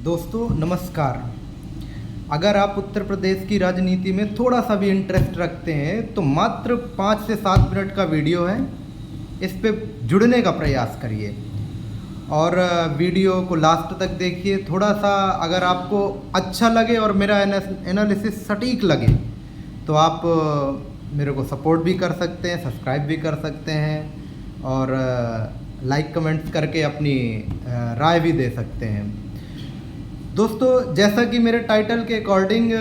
दोस्तों नमस्कार। अगर आप उत्तर प्रदेश की राजनीति में थोड़ा सा भी इंटरेस्ट रखते हैं तो मात्र 5 से 7 मिनट का वीडियो है, इस पे जुड़ने का प्रयास करिए और वीडियो को लास्ट तक देखिए। थोड़ा सा अगर आपको अच्छा लगे और मेरा एनालिसिस सटीक लगे तो आप मेरे को सपोर्ट भी कर सकते हैं, सब्सक्राइब भी कर सकते हैं और लाइक कमेंट्स करके अपनी राय भी दे सकते हैं। दोस्तों जैसा कि मेरे टाइटल के अकॉर्डिंग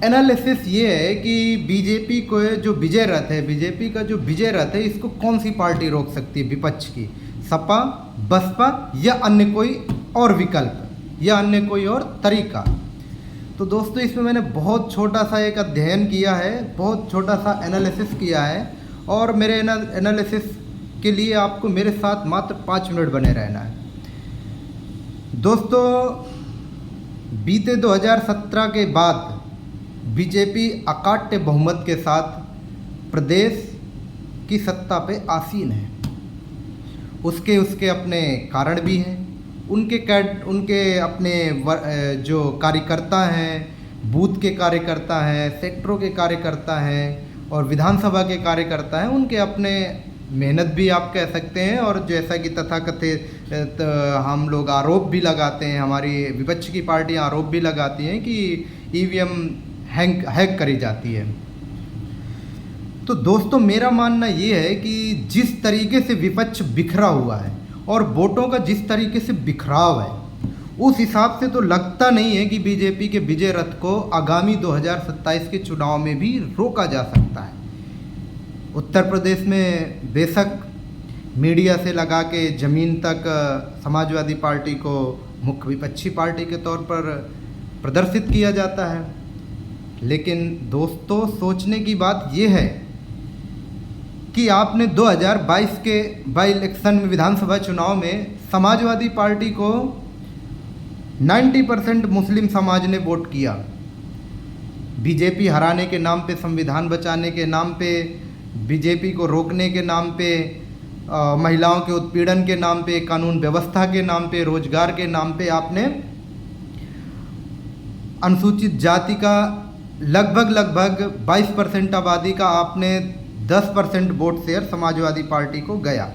एनालिसिस ये है कि बीजेपी को जो विजय रथ है, बीजेपी का जो विजय रथ है, इसको कौन सी पार्टी रोक सकती है विपक्ष की? सपा, बसपा या अन्य कोई और विकल्प या अन्य कोई और तरीका? तो दोस्तों इसमें मैंने बहुत छोटा सा एक अध्ययन किया है, बहुत छोटा सा एनालिसिस किया है और मेरे एनालिसिस के लिए आपको मेरे साथ मात्र 5 मिनट बने रहना है। दोस्तों बीते 2017 के बाद बीजेपी अकाट्य बहुमत के साथ प्रदेश की सत्ता पे आसीन है। उसके अपने कारण भी हैं। उनके अपने जो कार्यकर्ता हैं, बूथ के कार्यकर्ता हैं, सेक्टरों के कार्यकर्ता हैं और विधानसभा के कार्यकर्ता हैं, उनके अपने मेहनत भी आप कह सकते हैं। और जैसा कि तथाकथित हम लोग आरोप भी लगाते हैं, हमारी विपक्ष की पार्टियां आरोप भी लगाती हैं कि ईवीएम हैक करी जाती है। तो दोस्तों मेरा मानना ये है कि जिस तरीके से विपक्ष बिखरा हुआ है और वोटों का जिस तरीके से बिखराव है, उस हिसाब से तो लगता नहीं है कि बीजेपी के विजय रथ को आगामी 2027 के चुनाव में भी रोका जा सकता है। उत्तर प्रदेश में बेशक मीडिया से लगा के ज़मीन तक समाजवादी पार्टी को मुख्य विपक्षी पार्टी के तौर पर प्रदर्शित किया जाता है, लेकिन दोस्तों सोचने की बात यह है कि आपने 2022 के बाई इलेक्शन में, विधानसभा चुनाव में समाजवादी पार्टी को 90% मुस्लिम समाज ने वोट किया। बीजेपी हराने के नाम पे, संविधान बचाने के नाम पे, बीजेपी को रोकने के नाम पे, महिलाओं के उत्पीड़न के नाम पे, कानून व्यवस्था के नाम पे, रोजगार के नाम पे आपने अनुसूचित जाति का लगभग 22% आबादी का आपने 10% वोट शेयर समाजवादी पार्टी को गया।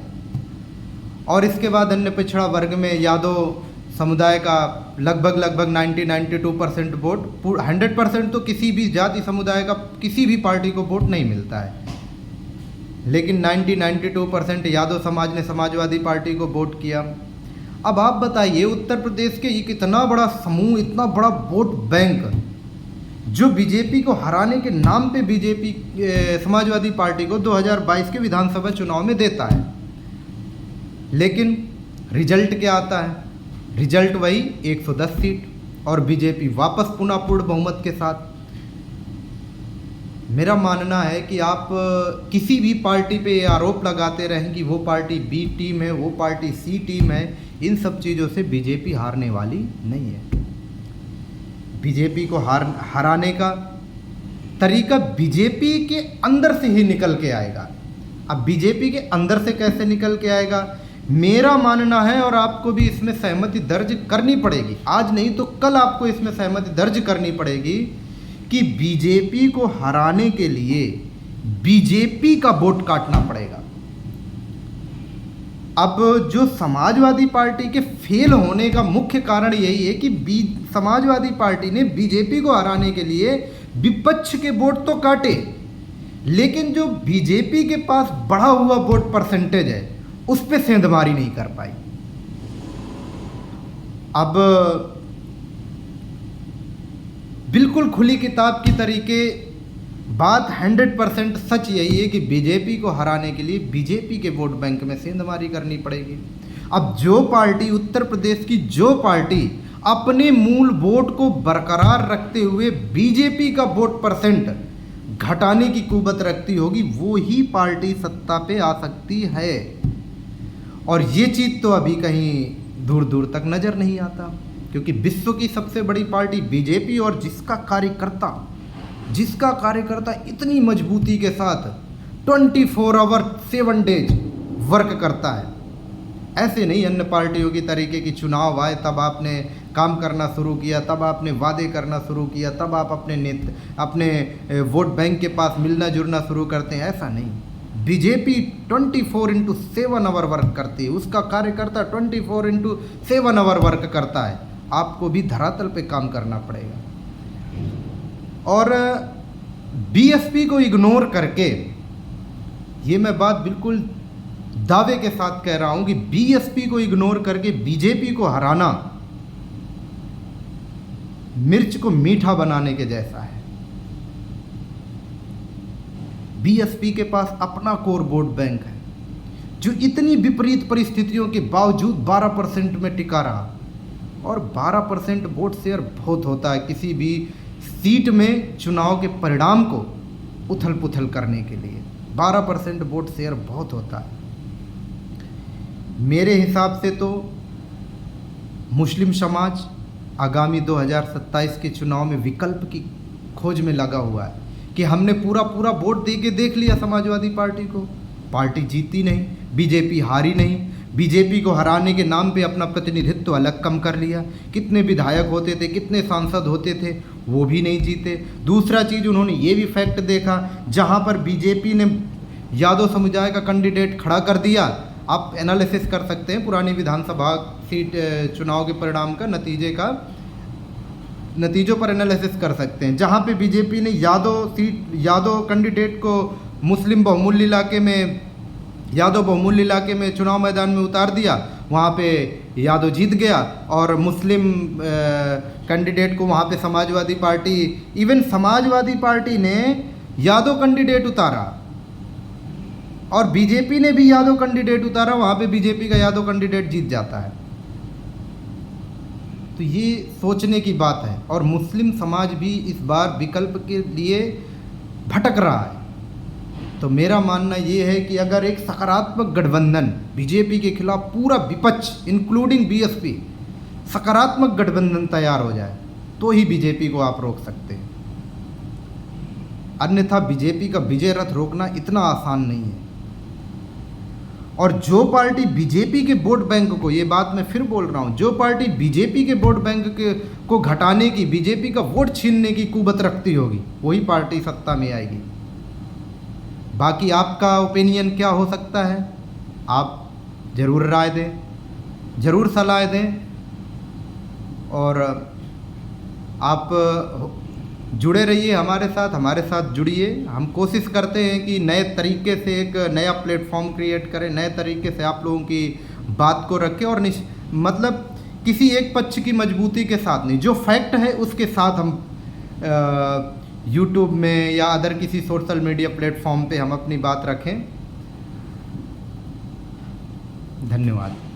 और इसके बाद अन्य पिछड़ा वर्ग में यादव समुदाय का लगभग 92% वोट, 100% तो किसी भी जाति समुदाय का किसी भी पार्टी को वोट नहीं मिलता है, लेकिन 92% यादव समाज ने समाजवादी पार्टी को वोट किया। अब आप बताइए उत्तर प्रदेश के एक इतना बड़ा समूह, इतना बड़ा वोट बैंक जो बीजेपी को हराने के नाम पे बीजेपी समाजवादी पार्टी को 2022 के विधानसभा चुनाव में देता है, लेकिन रिजल्ट क्या आता है? रिजल्ट वही 110 सीट और बीजेपी वापस पुनः पूर्ण बहुमत के साथ। मेरा मानना है कि आप किसी भी पार्टी पे ये आरोप लगाते रहें कि वो पार्टी बी टीम है, वो पार्टी सी टीम है, इन सब चीज़ों से बीजेपी हारने वाली नहीं है। बीजेपी को हराने का तरीका बीजेपी के अंदर से ही निकल के आएगा। अब बीजेपी के अंदर से कैसे निकल के आएगा? मेरा मानना है, और आपको भी इसमें सहमति दर्ज करनी पड़ेगी, आज नहीं तो कल आपको इसमें सहमति दर्ज करनी पड़ेगी कि बीजेपी को हराने के लिए बीजेपी का वोट काटना पड़ेगा। अब जो समाजवादी पार्टी के फेल होने का मुख्य कारण यही है कि समाजवादी पार्टी ने बीजेपी को हराने के लिए विपक्ष के वोट तो काटे, लेकिन जो बीजेपी के पास बढ़ा हुआ वोट परसेंटेज है उस पर सेंधमारी नहीं कर पाई। अब बिल्कुल खुली किताब की तरीके बात 100% सच यही है कि बीजेपी को हराने के लिए बीजेपी के वोट बैंक में सेंधमारी करनी पड़ेगी। अब जो पार्टी, उत्तर प्रदेश की जो पार्टी अपने मूल वोट को बरकरार रखते हुए बीजेपी का वोट परसेंट घटाने की कुवत रखती होगी, वो ही पार्टी सत्ता पे आ सकती है। और ये चीज़ तो अभी कहीं दूर दूर तक नज़र नहीं आता, क्योंकि विश्व की सबसे बड़ी पार्टी बीजेपी और जिसका कार्यकर्ता इतनी मजबूती के साथ 24 आवर 7 डेज वर्क करता है, ऐसे नहीं अन्य पार्टियों की तरीके की चुनाव आए तब आपने काम करना शुरू किया, तब आपने वादे करना शुरू किया, तब आप अपने वोट बैंक के पास मिलना जुलना शुरू करते हैं। ऐसा नहीं। बीजेपी 24/7 आवर वर्क करती है, उसका कार्यकर्ता 24/7 आवर वर्क करता है। आपको भी धरातल पे काम करना पड़ेगा। और बीएसपी को इग्नोर करके, ये मैं बात बिल्कुल दावे के साथ कह रहा हूं कि बीएसपी को इग्नोर करके बीजेपी को हराना मिर्च को मीठा बनाने के जैसा है। बीएसपी के पास अपना कोर वोट बैंक है जो इतनी विपरीत परिस्थितियों के बावजूद 12% में टिका रहा। और 12% वोट शेयर बहुत होता है किसी भी सीट में चुनाव के परिणाम को उथल पुथल करने के लिए। 12% वोट शेयर बहुत होता है। मेरे हिसाब से तो मुस्लिम समाज आगामी 2027 के चुनाव में विकल्प की खोज में लगा हुआ है कि हमने पूरा वोट दे के देख लिया समाजवादी पार्टी को, पार्टी जीती नहीं, बीजेपी हारी नहीं, बीजेपी को हराने के नाम पे अपना प्रतिनिधित्व अलग कम कर लिया। कितने विधायक होते थे, कितने सांसद होते थे, वो भी नहीं जीते। दूसरा चीज़ उन्होंने ये भी फैक्ट देखा, जहाँ पर बीजेपी ने यादव समुदाय का कैंडिडेट खड़ा कर दिया। आप एनालिसिस कर सकते हैं पुरानी विधानसभा सीट चुनाव के परिणाम का, नतीजों पर एनालिसिस कर सकते हैं। जहाँ पे बीजेपी ने यादव कैंडिडेट को मुस्लिम बहुमूल्य इलाके में चुनाव मैदान में उतार दिया, वहाँ पे यादव जीत गया। और मुस्लिम कैंडिडेट को वहाँ पे समाजवादी पार्टी ने यादव कैंडिडेट उतारा और बीजेपी ने भी यादव कैंडिडेट उतारा, वहाँ पे बीजेपी का यादव कैंडिडेट जीत जाता है। तो ये सोचने की बात है। और मुस्लिम समाज भी इस बार विकल्प के लिए भटक रहा है। तो मेरा मानना ये है कि अगर एक सकारात्मक गठबंधन बीजेपी के खिलाफ पूरा विपक्ष इंक्लूडिंग बीएसपी सकारात्मक गठबंधन तैयार हो जाए तो ही बीजेपी को आप रोक सकते हैं। अन्यथा बीजेपी का विजय रथ रोकना इतना आसान नहीं है। और जो पार्टी बीजेपी के वोट बैंक को, ये बात मैं फिर बोल रहा हूँ, जो पार्टी बीजेपी के वोट बैंक को घटाने की, बीजेपी का वोट छीनने की कुवत रखती होगी, वही पार्टी सत्ता में आएगी। बाकी आपका ओपिनियन क्या हो सकता है, आप ज़रूर राय दें, ज़रूर सलाह दें। और आप जुड़े रहिए हमारे साथ जुड़िए। हम कोशिश करते हैं कि नए तरीके से एक नया प्लेटफॉर्म क्रिएट करें, नए तरीके से आप लोगों की बात को रखें। और मतलब किसी एक पक्ष की मजबूती के साथ नहीं, जो फैक्ट है उसके साथ हम यूट्यूब में या अदर किसी सोशल मीडिया प्लेटफॉर्म पे हम अपनी बात रखें। धन्यवाद।